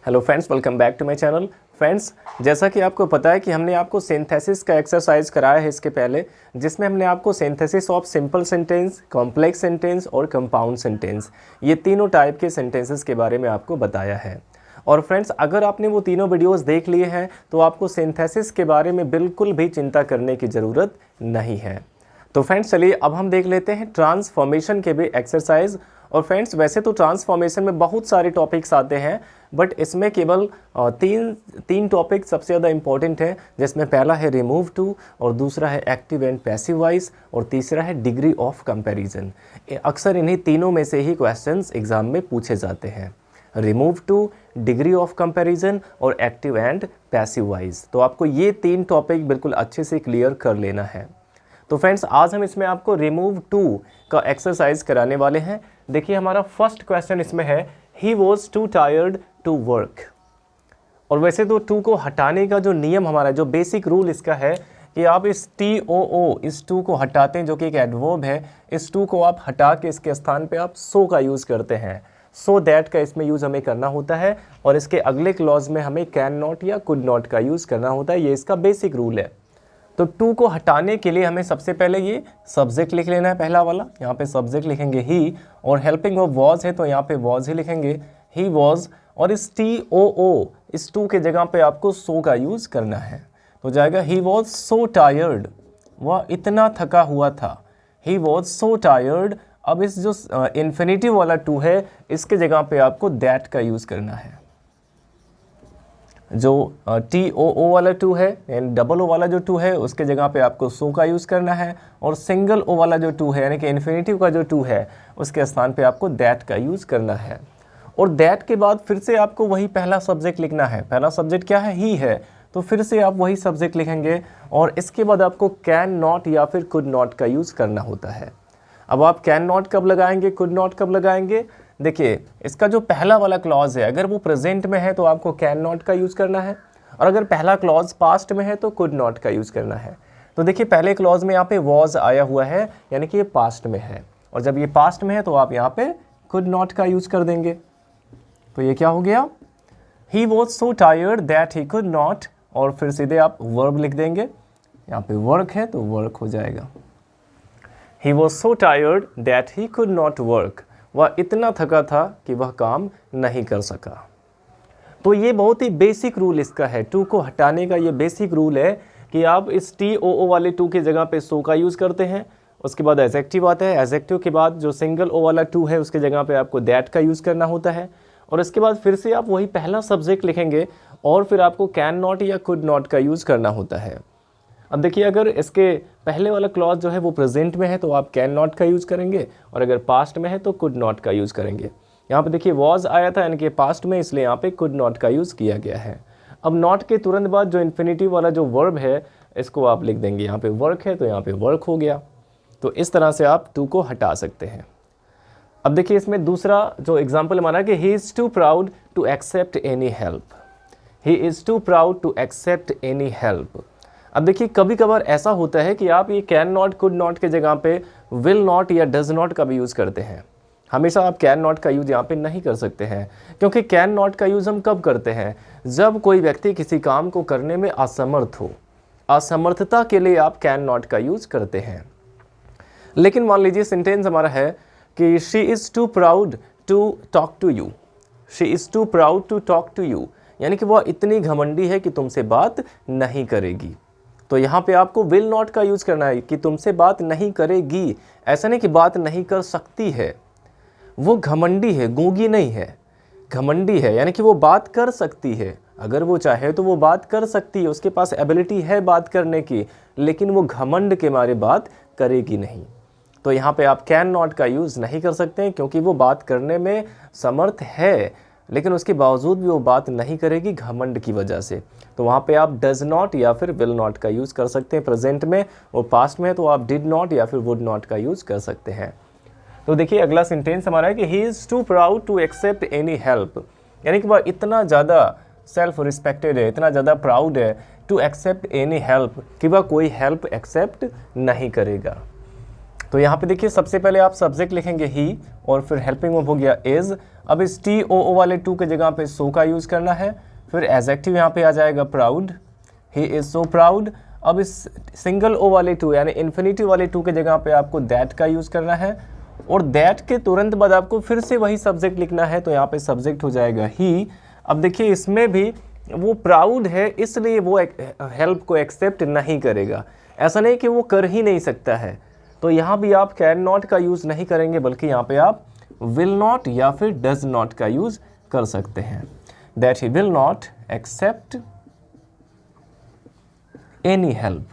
Hello friends, welcome back to my channel. Friends, जैसा कि आपको पता है कि हमने आपको सिंथेसिस का एक्सरसाइज कराया है इसके पहले, जिसमें हमने आपको synthesis of simple sentence, complex sentence और कंपाउंड सेंटेंस, ये तीनों टाइप के सेंटेंसेस के बारे में आपको बताया है। और फ्रेंड्स, अगर आपने वो तीनों वीडियोस देख लिए हैं तो आपको सिंथेसिस के बारे में बिल्कुल भी चिंता करने की ज़रूरत नहीं है। तो फ्रेंड्स, चलिए अब हम देख लेते हैं ट्रांसफॉर्मेशन के भी एक्सरसाइज। और फ्रेंड्स, वैसे तो ट्रांसफॉर्मेशन में बहुत सारे टॉपिक्स आते हैं, बट इसमें केवल तीन टॉपिक सबसे ज़्यादा इंपॉर्टेंट है, जिसमें पहला है रिमूव टू, और दूसरा है एक्टिव एंड पैसिव वॉइस, और तीसरा है डिग्री ऑफ कंपैरिजन। अक्सर इन्हीं तीनों में से ही क्वेश्चंस एग्जाम में पूछे जाते हैं, remove too, degree of comparison और एक्टिव एंड पैसिव वॉइस। तो आपको ये तीन टॉपिक बिल्कुल अच्छे से क्लियर कर लेना है। तो फ्रेंड्स, आज हम इसमें आपको रिमूव टू का एक्सरसाइज कराने वाले हैं। देखिए, हमारा फर्स्ट क्वेश्चन इसमें है, he was too tired to work. और वैसे तो टू को हटाने का जो नियम हमारा, जो बेसिक रूल इसका है कि आप इस TOO, इस टू को हटाते हैं, जो कि एक एडवर्ब है। इस टू को आप हटा के इसके स्थान पे आप सो का यूज़ करते हैं। सो दैट का इसमें यूज़ हमें करना होता है, और इसके अगले क्लॉज में हमें कैन नॉट या कुड नॉट का यूज़ करना होता है। ये इसका बेसिक रूल है। तो टू को हटाने के लिए हमें सबसे पहले ये सब्जेक्ट लिख लेना है, पहला वाला। यहाँ पे सब्जेक्ट लिखेंगे ही, और हेल्पिंग ऑफ वॉज है तो यहाँ पे वॉज ही लिखेंगे, ही वॉज। और इस TOO, इस टू के जगह पे आपको सो का यूज़ करना है, तो जाएगा ही वॉज सो टायर्ड, वह इतना थका हुआ था। He was so tired. अब इस जो इन्फिनिटिव वाला टू है, इसके जगह पे आपको दैट का यूज़ करना है। जो TOO वाला टू है, यानी डबल ओ वाला जो टू है, उसके जगह पे आपको सो का यूज़ करना है। और सिंगल ओ वाला जो टू है, यानी कि इन्फिनिटिव का जो टू है, उसके स्थान पे आपको दैट का यूज़ करना है। और दैट के बाद फिर से आपको वही पहला सब्जेक्ट लिखना है। पहला सब्जेक्ट क्या है? ही है, तो फिर से आप वही सब्जेक्ट लिखेंगे, और इसके बाद आपको कैन नॉट या फिर कुड नॉट का यूज़ करना होता है। अब आप कैन नॉट कब लगाएंगे, कुड नॉट कब लगाएंगे? देखिए, इसका जो पहला वाला क्लॉज है, अगर वो प्रेजेंट में है तो आपको कैन नॉट का यूज़ करना है, और अगर पहला क्लॉज पास्ट में है तो कुड नॉट का यूज़ करना है। तो देखिए, पहले क्लॉज में यहाँ पे वॉज आया हुआ है, यानी कि ये पास्ट में है, और जब ये पास्ट में है तो आप यहाँ पे कुड नॉट का यूज़ कर देंगे। तो ये क्या हो गया? He was so tired that he could not, और फिर सीधे आप वर्ब लिख देंगे। यहाँ पे वर्क है तो वर्क हो जाएगा। He was so tired that he could not work, वह इतना थका था कि वह काम नहीं कर सका। तो ये बहुत ही बेसिक रूल इसका है, टू को हटाने का ये बेसिक रूल है कि आप इस TOO वाले टू की जगह पे सो का यूज़ करते हैं। उसके बाद एडजेक्टिव आता है, एडजेक्टिव के बाद जो सिंगल ओ वाला टू है, उसके जगह पे आपको दैट का यूज़ करना होता है। और इसके बाद फिर से आप वही पहला सब्जेक्ट लिखेंगे, और फिर आपको कैन नॉट या कुड नॉट का यूज़ करना होता है। अब देखिए, अगर इसके पहले वाला क्लॉज जो है वो प्रेजेंट में है तो आप कैन नॉट का यूज़ करेंगे, और अगर पास्ट में है तो कुड नॉट का यूज़ करेंगे। यहाँ पे देखिए, वॉज आया था, यानी कि पास्ट में, इसलिए यहाँ पे कुड नॉट का यूज़ किया गया है। अब नॉट के तुरंत बाद जो इन्फिनिटिव वाला जो वर्ब है, इसको आप लिख देंगे। यहाँ पे वर्क है तो यहाँ पे वर्क हो गया। तो इस तरह से आप टू को हटा सकते हैं। अब देखिए, इसमें दूसरा जो एग्जाम्पल हमारा कि he is too proud to accept any help. He is too proud to accept any help. अब देखिए, कभी कभार ऐसा होता है कि आप ये कैन नॉट, कुड नॉट के जगह पे विल नॉट या डज नॉट का भी यूज़ करते हैं। हमेशा आप कैन नॉट का यूज़ यहाँ पे नहीं कर सकते हैं, क्योंकि कैन नॉट का यूज़ हम कब करते हैं? जब कोई व्यक्ति किसी काम को करने में असमर्थ हो, असमर्थता के लिए आप कैन नॉट का यूज़ करते हैं। लेकिन मान लीजिए सेंटेंस हमारा है कि she is too proud to talk to you. She is too proud to talk to you, यानी कि वह इतनी घमंडी है कि तुमसे बात नहीं करेगी। तो यहाँ पे आपको विल नॉट का यूज़ करना है कि तुमसे बात नहीं करेगी। ऐसा नहीं कि बात नहीं कर सकती है, वो घमंडी है, गूंगी नहीं है, घमंडी है, यानी कि वो बात कर सकती है। अगर वो चाहे तो वो बात कर सकती है, उसके पास एबिलिटी है बात करने की, लेकिन वो घमंड के मारे बात करेगी नहीं। तो यहाँ पे आप कैन नॉट का यूज़ नहीं कर सकते हैं, क्योंकि वो बात करने में समर्थ है, लेकिन उसके बावजूद भी वो बात नहीं करेगी घमंड की वजह से। तो वहाँ पे आप डज नॉट या फिर विल नॉट का यूज़ कर सकते हैं प्रेजेंट में, और पास्ट में तो आप डिड नॉट या फिर वुड नॉट का यूज़ कर सकते हैं। तो देखिए, अगला सेंटेंस हमारा है कि he is too proud to accept any help, यानी कि वह इतना ज़्यादा सेल्फ रिस्पेक्टेड है, इतना ज़्यादा प्राउड है टू एक्सेप्ट एनी हेल्प, कि वह कोई हेल्प एक्सेप्ट नहीं करेगा। तो यहाँ पे देखिए सबसे पहले आप सब्जेक्ट लिखेंगे ही और फिर हेल्पिंग वर्ब हो गया इज। अब इस टी ओ ओ वाले टू के जगह पे सो का यूज़ करना है। फिर एडजेक्टिव यहाँ पे आ जाएगा proud, he is so proud. अब इस सिंगल ओ वाले टू यानी इन्फिनिटिव वाले टू के जगह पे आपको दैट का यूज़ करना है और दैट के तुरंत बाद आपको फिर से वही सब्जेक्ट लिखना है, तो यहाँ पे सब्जेक्ट हो जाएगा ही। अब देखिए इसमें भी वो प्राउड है इसलिए वो हेल्प को एक्सेप्ट नहीं करेगा, ऐसा नहीं कि वो कर ही नहीं सकता है, तो यहाँ भी आप कैन नॉट का यूज़ नहीं करेंगे बल्कि यहाँ पे आप विल नॉट या फिर डज नॉट का यूज़ कर सकते हैं। That he will not accept any help.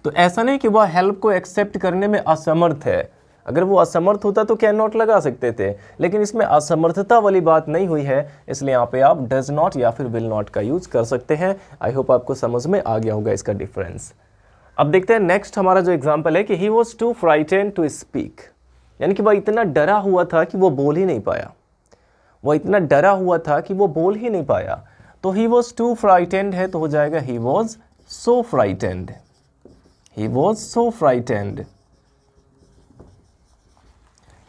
तो ऐसा नहीं कि वह हेल्प को एक्सेप्ट करने में असमर्थ है, अगर वो असमर्थ होता तो कैन नॉट लगा सकते थे, लेकिन इसमें असमर्थता वाली बात नहीं हुई है, इसलिए यहाँ पे आप डज नॉट या फिर विल नॉट का यूज़ कर सकते हैं। आई होप आपको समझ में आ गया होगा इसका डिफरेंस। अब देखते हैं नेक्स्ट हमारा जो एग्जाम्पल है कि he was too frighten to speak, यानी कि वह इतना डरा हुआ था कि वो बोल ही नहीं पाया, वह इतना डरा हुआ था कि वो बोल ही नहीं पाया। तो ही वॉज टू फ्राइटेंड है तो हो जाएगा he was so frightened, he was so frightened,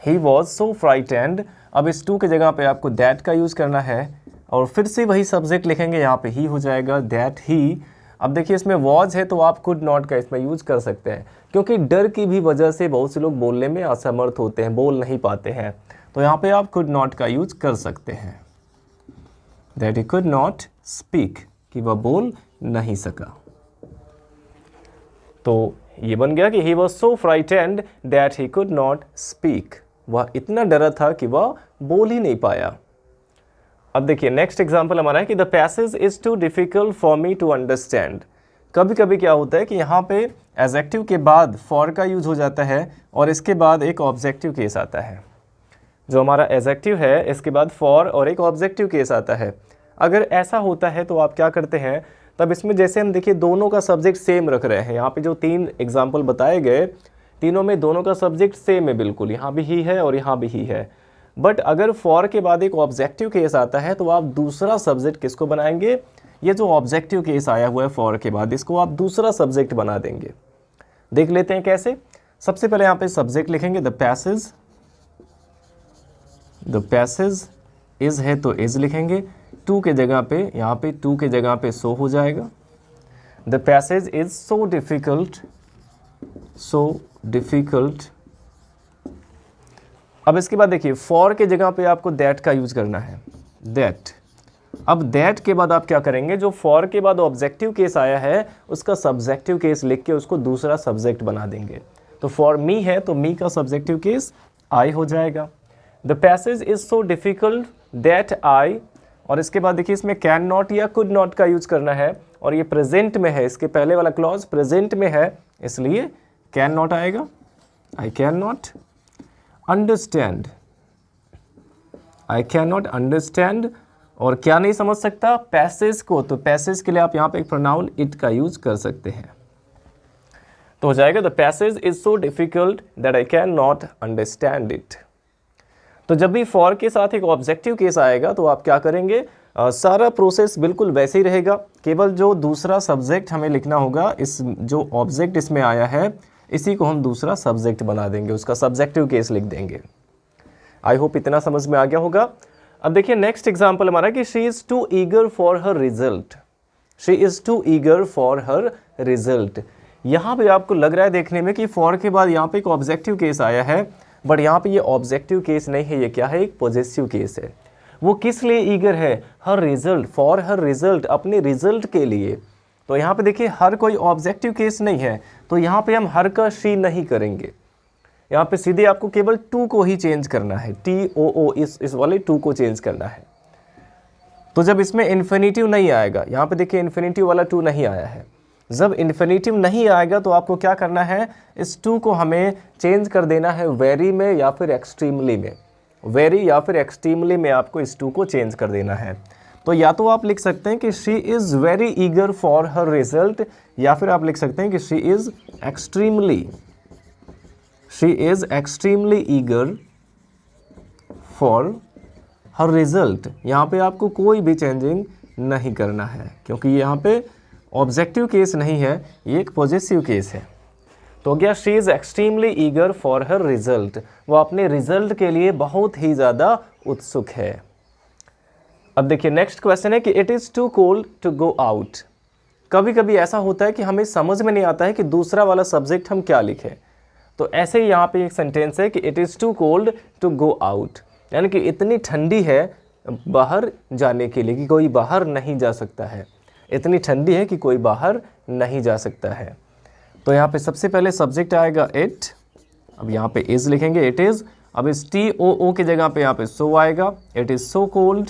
he was so frightened. अब इस टू के जगह पे आपको दैट का यूज़ करना है और फिर से वही सब्जेक्ट लिखेंगे, यहाँ पे ही हो जाएगा दैट ही। अब देखिए इसमें वॉज है तो आप कुड नॉट का इसमें यूज़ कर सकते हैं, क्योंकि डर की भी वजह से बहुत से लोग बोलने में असमर्थ होते हैं, बोल नहीं पाते हैं, तो यहाँ पे आप कुड नॉट का यूज़ कर सकते हैं। That he could not speak, कि वह बोल नहीं सका। तो ये बन गया कि he was so frightened that he could not speak, वह इतना डरा था कि वह बोल ही नहीं पाया। अब देखिए नेक्स्ट एग्जाम्पल हमारा है कि the passage is too difficult for me to understand. कभी कभी क्या होता है कि यहाँ पे एडजेक्टिव के बाद फॉर का यूज़ हो जाता है और इसके बाद एक ऑब्जेक्टिव केस आता है। जो हमारा एडजेक्टिव है इसके बाद फॉर और एक ऑब्जेक्टिव केस आता है। अगर ऐसा होता है तो आप क्या करते हैं, तब इसमें जैसे हम देखिए दोनों का सब्जेक्ट सेम रख रहे हैं, यहाँ पे जो 3 एग्जाम्पल बताए गए तीनों में दोनों का सब्जेक्ट सेम है बिल्कुल, यहाँ भी ही है और यहाँ भी ही है। बट अगर फॉर के बाद एक ऑब्जेक्टिव केस आता है तो आप दूसरा सब्जेक्ट किसको बनाएंगे, ये जो ऑब्जेक्टिव केस आया हुआ है फॉर के बाद इसको आप दूसरा सब्जेक्ट बना देंगे। देख लेते हैं कैसे। सबसे पहले यहाँ पे सब्जेक्ट लिखेंगे the passage, the passage is है तो इज लिखेंगे, टू के जगह पे यहाँ पे टू के जगह पे सो हो जाएगा। The passage is so difficult, so difficult. अब इसके बाद देखिए फॉर के जगह पे आपको दैट का यूज करना है, दैट। अब दैट के बाद आप क्या करेंगे, जो फॉर के बाद ऑब्जेक्टिव केस आया है उसका सब्जेक्टिव केस लिख के उसको दूसरा सब्जेक्ट बना देंगे। तो फॉर मी है तो मी का सब्जेक्टिव केस आई हो जाएगा। The passage is so difficult that I, और इसके बाद देखिए इसमें कैन नॉट या कुड नॉट का यूज करना है और ये प्रेजेंट में है, इसके पहले वाला क्लॉज प्रेजेंट में है इसलिए कैन नॉट आएगा। आई can not understand, I can not understand. और क्या नहीं समझ सकता, पैसेज को, तो पैसेज के लिए आप यहाँ पे एक प्रोनाउन इट का यूज कर सकते हैं। तो हो जाएगा the passage is so difficult that I can not understand it. तो जब भी फॉर के साथ एक ऑब्जेक्टिव केस आएगा तो आप क्या करेंगे, सारा प्रोसेस बिल्कुल वैसे ही रहेगा, केवल जो दूसरा सब्जेक्ट हमें लिखना होगा, इस जो ऑब्जेक्ट इसमें आया है इसी को हम दूसरा सब्जेक्ट बना देंगे, उसका सब्जेक्टिव केस लिख देंगे। आई होप इतना समझ में आ गया होगा। अब देखिए नेक्स्ट एग्जाम्पल हमारा कि she is too eager for her result, she is too eager for her result. यहाँ पे आपको लग रहा है देखने में कि फॉर के बाद यहाँ पे एक ऑब्जेक्टिव केस आया है, बट यहाँ पे ये ऑब्जेक्टिव केस नहीं है, ये क्या है, एक पॉजेसिव केस है। वो किस लिए ईगर है, हर रिजल्ट, फॉर हर रिजल्ट, अपने रिजल्ट के लिए। तो यहाँ पे देखिए हर कोई ऑब्जेक्टिव केस नहीं है, तो यहाँ पे हम हर का शी नहीं करेंगे, यहाँ पे सीधे आपको केवल टू को ही चेंज करना है, टी ओ ओ, इस वाले टू को चेंज करना है। तो जब इसमें इन्फिनिटिव नहीं आएगा, यहाँ पे देखिए इन्फिनिटिव वाला टू नहीं आया है, जब इन्फिनिटिव नहीं आएगा तो आपको क्या करना है, इस टू को हमें चेंज कर देना है वेरी में या फिर एक्सट्रीमली में, वेरी या फिर एक्सट्रीमली में आपको इस टू को चेंज कर देना है। तो या तो आप लिख सकते हैं कि she is very eager for her result, या फिर आप लिख सकते हैं कि she is extremely, she is extremely eager for her result. यहाँ पे आपको कोई भी चेंजिंग नहीं करना है, क्योंकि यहाँ पे ऑब्जेक्टिव केस नहीं है, ये एक पॉजेसिव केस है। तो क्या she is extremely eager for her result, वो अपने रिजल्ट के लिए बहुत ही ज़्यादा उत्सुक है। अब देखिए नेक्स्ट क्वेश्चन है कि it is too cold to go out. कभी कभी ऐसा होता है कि हमें समझ में नहीं आता है कि दूसरा वाला सब्जेक्ट हम क्या लिखें। तो ऐसे ही यहाँ पे एक सेंटेंस है कि it is too cold to go out, यानी कि इतनी ठंडी है बाहर जाने के लिए कि कोई बाहर नहीं जा सकता है। इतनी ठंडी है कि कोई बाहर नहीं जा सकता है। तो यहाँ पे सबसे पहले सब्जेक्ट आएगा इट, अब यहाँ पे इज़ लिखेंगे इट इज़। अब इस टी ओ ओ की जगह पे यहाँ पे सो आएगा, it is so cold,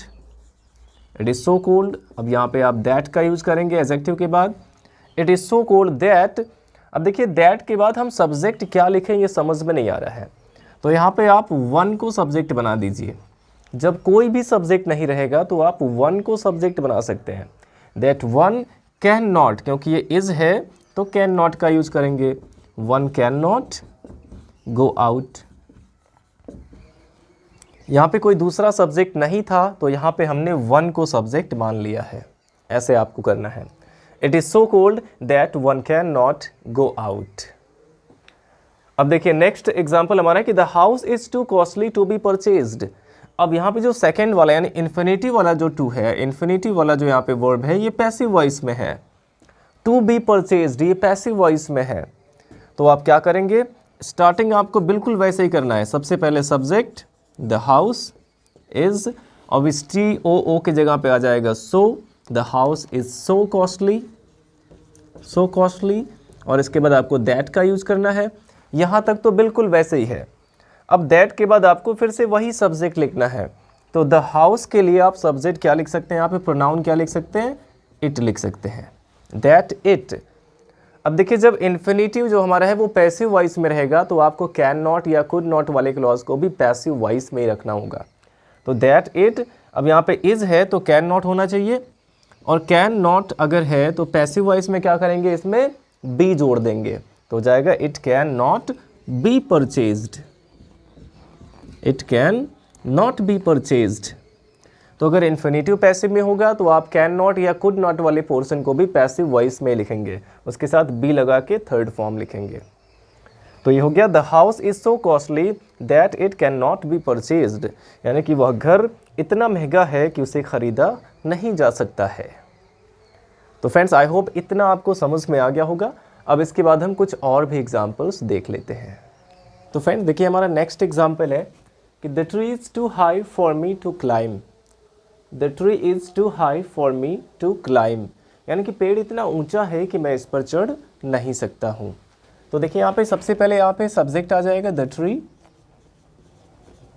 it is so cold. अब यहाँ पे आप दैट का यूज़ करेंगे एडजेक्टिव के बाद, it is so cold that. अब देखिए दैट के बाद हम सब्जेक्ट क्या लिखें ये समझ में नहीं आ रहा है, तो यहाँ पे आप वन को सब्जेक्ट बना दीजिए। जब कोई भी सब्जेक्ट नहीं रहेगा तो आप वन को सब्जेक्ट बना सकते हैं। दैट वन कैन नॉट, क्योंकि ये इज़ है तो कैन नॉट का यूज़ करेंगे, one can not go out. यहाँ पे कोई दूसरा सब्जेक्ट नहीं था तो यहाँ पे हमने वन को सब्जेक्ट मान लिया है। ऐसे आपको करना है। It is so cold that one can not go out. अब देखिए नेक्स्ट एग्जाम्पल हमारा है कि the house is too costly to be purchased. अब यहाँ पे जो सेकेंड वाला यानी इन्फिनिटिव वाला जो टू है, इन्फिनिटिव वाला जो यहाँ पे वर्ब है ये पैसिव वॉइस में है। टू बी परचेज्ड ये पैसिव वॉइस में है। तो आप क्या करेंगे, स्टार्टिंग आपको बिल्कुल वैसे ही करना है। सबसे पहले सब्जेक्ट द हाउस इज़, अब इस टी ओ ओ की जगह पे आ जाएगा so, the house is so costly, so costly. और इसके बाद आपको दैट का यूज़ करना है। यहाँ तक तो बिल्कुल वैसे ही है। अब दैट के बाद आपको फिर से वही सब्जेक्ट लिखना है। तो द हाउस के लिए आप सब्जेक्ट क्या लिख सकते हैं, यहाँ पे प्रोनाउन क्या लिख सकते हैं, इट लिख सकते हैं, दैट इट। अब देखिए जब इन्फिनिटिव जो हमारा है वो पैसिव वॉइस में रहेगा तो आपको कैन नॉट या कुड नॉट वाले क्लॉज को भी पैसिव वॉइस में ही रखना होगा। तो दैट इट, अब यहाँ पे इज़ है तो कैन नॉट होना चाहिए, और कैन नॉट अगर है तो पैसिव वॉइस में क्या करेंगे, इसमें बी जोड़ देंगे तो जाएगा it can not be purchased, it can not be purchased. तो अगर इन्फिनिटिव पैसिव में होगा तो आप कैन नॉट या कुड नॉट वाले पोर्शन को भी पैसिव वॉइस में लिखेंगे, उसके साथ बी लगा के थर्ड फॉर्म लिखेंगे। तो ये हो गया the house is so costly that it can not be purchased, यानी कि वह घर इतना महंगा है कि उसे ख़रीदा नहीं जा सकता है। तो फ्रेंड्स आई होप इतना आपको समझ में आ गया होगा। अब इसके बाद हम कुछ और भी एग्जाम्पल्स देख लेते हैं। तो फ्रेंड्स देखिए हमारा नेक्स्ट एग्जाम्पल है कि the tree is too high for me to climb, the tree is too high for me to climb, यानी कि पेड़ इतना ऊंचा है कि मैं इस पर चढ़ नहीं सकता हूँ। तो देखिए यहाँ पे सबसे पहले यहाँ पे सब्जेक्ट आ जाएगा द ट्री,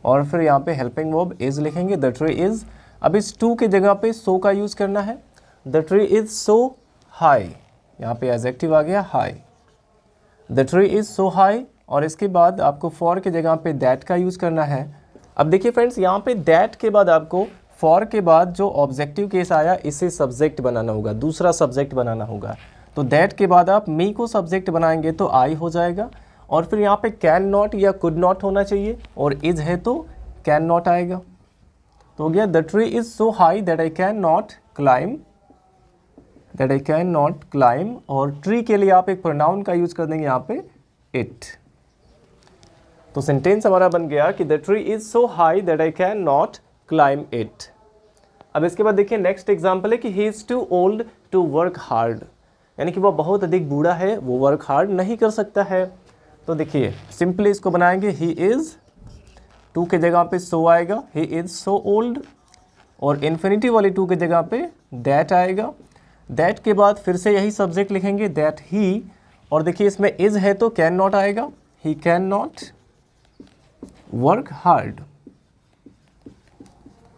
और फिर यहाँ पे हेल्पिंग वर्ब इज़ लिखेंगे, द ट्री इज़। अब इस टू की जगह पे सो का यूज़ करना है, the tree is so high, यहाँ पे एडजेक्टिव आ गया high, the tree is so high. और इसके बाद आपको फॉर की जगह पे दैट का यूज़ करना है। अब देखिए फ्रेंड्स यहाँ पे दैट के बाद आपको फॉर के बाद जो ऑब्जेक्टिव केस आया इसे सब्जेक्ट बनाना होगा, दूसरा सब्जेक्ट बनाना होगा। तो दैट के बाद आप मी को सब्जेक्ट बनाएंगे तो आई हो जाएगा, और फिर यहाँ पे कैन नॉट या कुड नॉट होना चाहिए, और इज़ है तो कैन नॉट आएगा। तो हो गया the tree is so high that I can not climb, that I can not climb. और ट्री के लिए आप एक प्रोनाउन का यूज़ कर देंगे यहाँ पे इट। तो सेंटेंस हमारा बन गया कि the tree is so high that I can not climb it. अब इसके बाद देखिए नेक्स्ट एग्जाम्पल है कि he is too old to work hard, यानी कि वह बहुत अधिक बूढ़ा है, वो वर्क हार्ड नहीं कर सकता है। तो देखिए सिंपली इसको बनाएंगे, ही इज़, टू के जगह पे सो आएगा, ही इज़ सो ओल्ड, और इन्फिनिटी वाली टू के जगह पे दैट आएगा। दैट के बाद फिर से यही सब्जेक्ट लिखेंगे दैट ही, और देखिए इसमें इज़ है तो कैन नॉट आएगा, he can not work hard,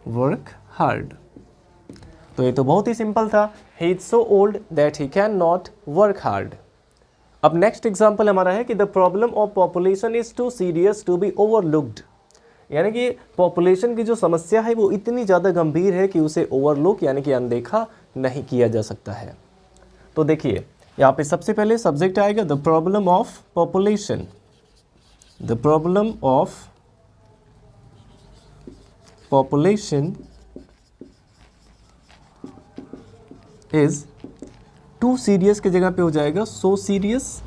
work hard. तो ये तो बहुत ही सिंपल था, he is so old that he can not work hard. अब नेक्स्ट एग्जाम्पल हमारा है कि the problem of population is too serious to be overlooked, यानी कि पॉपुलेशन की जो समस्या है वो इतनी ज़्यादा गंभीर है कि उसे ओवरलुक यानी कि अनदेखा नहीं किया जा सकता है। तो देखिए यहाँ पे सबसे पहले सब्जेक्ट आएगा the problem of population, the problem of population is too serious की जगह पे हो जाएगा सो सीरियस,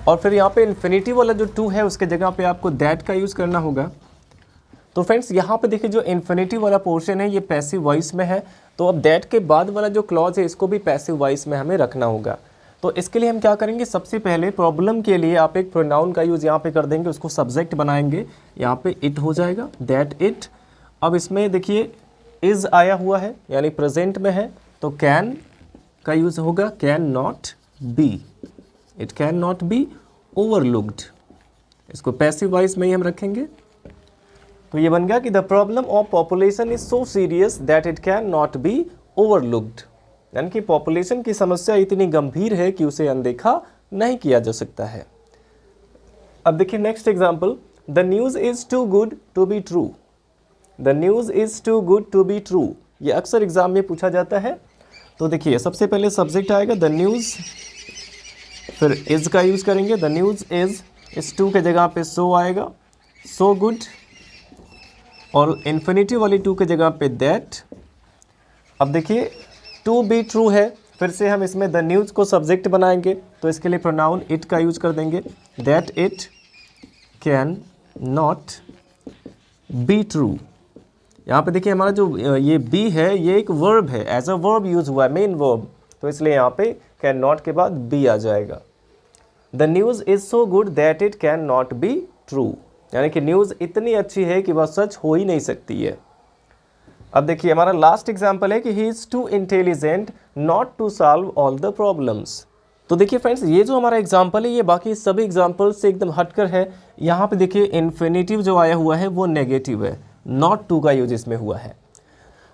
और फिर यहाँ पे इन्फिनिटिव वाला जो टू है उसके जगह पे आपको दैट का यूज़ करना होगा। तो फ्रेंड्स यहाँ पे देखिए जो इन्फिनिटिव वाला पोर्शन है ये पैसिव वॉइस में है, तो अब दैट के बाद वाला जो क्लॉज है इसको भी पैसिव वॉइस में हमें रखना होगा। तो इसके लिए हम क्या करेंगे, सबसे पहले प्रॉब्लम के लिए आप एक प्रोनाउन का यूज़ यहाँ पे कर देंगे, उसको सब्जेक्ट बनाएंगे, यहाँ पे इट हो जाएगा, दैट इट। अब इसमें देखिए इज़ आया हुआ है यानी प्रेजेंट में है, तो कैन का यूज़ होगा, can not be, it can not be overlooked, इसको पैसिव वॉइस में ही हम रखेंगे। तो ये बन गया कि the problem of population is so serious that it can not be overlooked, यानी कि पॉपुलेशन की समस्या इतनी गंभीर है कि उसे अनदेखा नहीं किया जा सकता है। अब देखिए next example, the news is too good to be true, the news is too good to be true, ये अक्सर एग्जाम में पूछा जाता है। तो देखिए सबसे पहले सब्जेक्ट आएगा द न्यूज़, फिर इज़ का यूज़ करेंगे, द न्यूज़ इज़, इस टू के जगह पे सो आएगा, सो गुड, और इन्फिनिटिव वाली टू के जगह पे दैट। अब देखिए टू बी ट्रू है, फिर से हम इसमें द न्यूज़ को सब्जेक्ट बनाएंगे, तो इसके लिए प्रोनाउन इट का यूज़ कर देंगे, that it can not be true. यहाँ पे देखिए हमारा जो ये बी है ये एक वर्ब है, एज अ वर्ब यूज़ हुआ है, मेन वर्ब, तो इसलिए यहाँ पे कैन नॉट के बाद बी आ जाएगा। The news is so good that it can not be true, यानी कि न्यूज़ इतनी अच्छी है कि वह सच हो ही नहीं सकती है। अब देखिए हमारा लास्ट एग्जाम्पल है कि he is too intelligent not to solve all the problems. तो देखिए फ्रेंड्स ये जो हमारा एग्जाम्पल है ये बाकी सभी एग्जाम्पल से एकदम हटकर है। यहाँ पे देखिए इन्फिनिटिव जो आया हुआ है वो नेगेटिव है, नॉट टू का यूज इसमें हुआ है।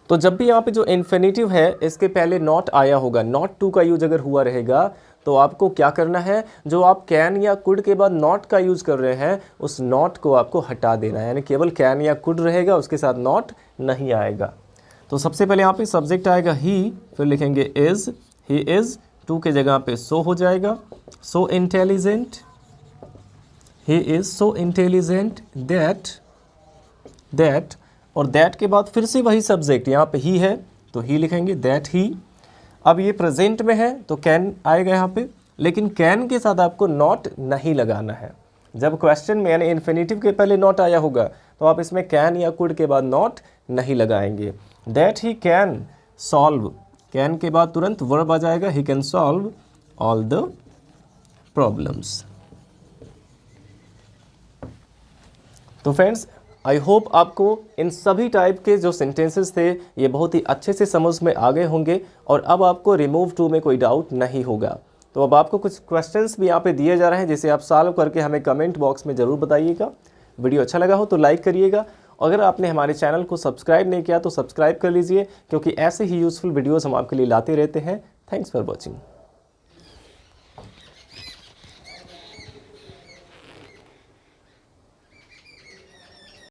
तो जब भी यहाँ पे जो इन्फिनिटिव है इसके पहले नॉट आया होगा, नॉट टू का यूज अगर हुआ रहेगा तो आपको क्या करना है, जो आप कैन या कुड के बाद नॉट का यूज़ कर रहे हैं उस नॉट को आपको हटा देना है, यानी केवल कैन या कुड रहेगा, उसके साथ नॉट नहीं आएगा। तो सबसे पहले यहाँ पे सब्जेक्ट आएगा ही, फिर लिखेंगे इज़, ही इज़, टू के जगह पे सो हो जाएगा, so intelligent, he is so intelligent that, और दैट के बाद फिर से वही सब्जेक्ट, यहाँ पे ही है तो ही लिखेंगे, दैट ही। अब ये प्रेजेंट में है तो कैन आएगा यहाँ पे, लेकिन कैन के साथ आपको नॉट नहीं लगाना है। जब क्वेश्चन में यानी इन्फिनिटिव के पहले नॉट आया होगा तो आप इसमें कैन या कुड के बाद नॉट नहीं लगाएंगे। That he can solve, can के बाद तुरंत वर्ब आ जाएगा, he can solve all the problems. तो फ्रेंड्स आई होप आपको इन सभी टाइप के जो सेंटेंसेस थे ये बहुत ही अच्छे से समझ में आ गए होंगे और अब आपको रिमूव टू में कोई डाउट नहीं होगा। तो अब आपको कुछ क्वेश्चंस भी यहाँ पे दिए जा रहे हैं जिसे आप सॉल्व करके हमें कमेंट बॉक्स में ज़रूर बताइएगा। वीडियो अच्छा लगा हो तो लाइक करिएगा, अगर आपने हमारे चैनल को सब्सक्राइब नहीं किया तो सब्सक्राइब कर लीजिए, क्योंकि ऐसे ही यूज़फुल वीडियोज़ हम आपके लिए लाते रहते हैं। Thanks for watching.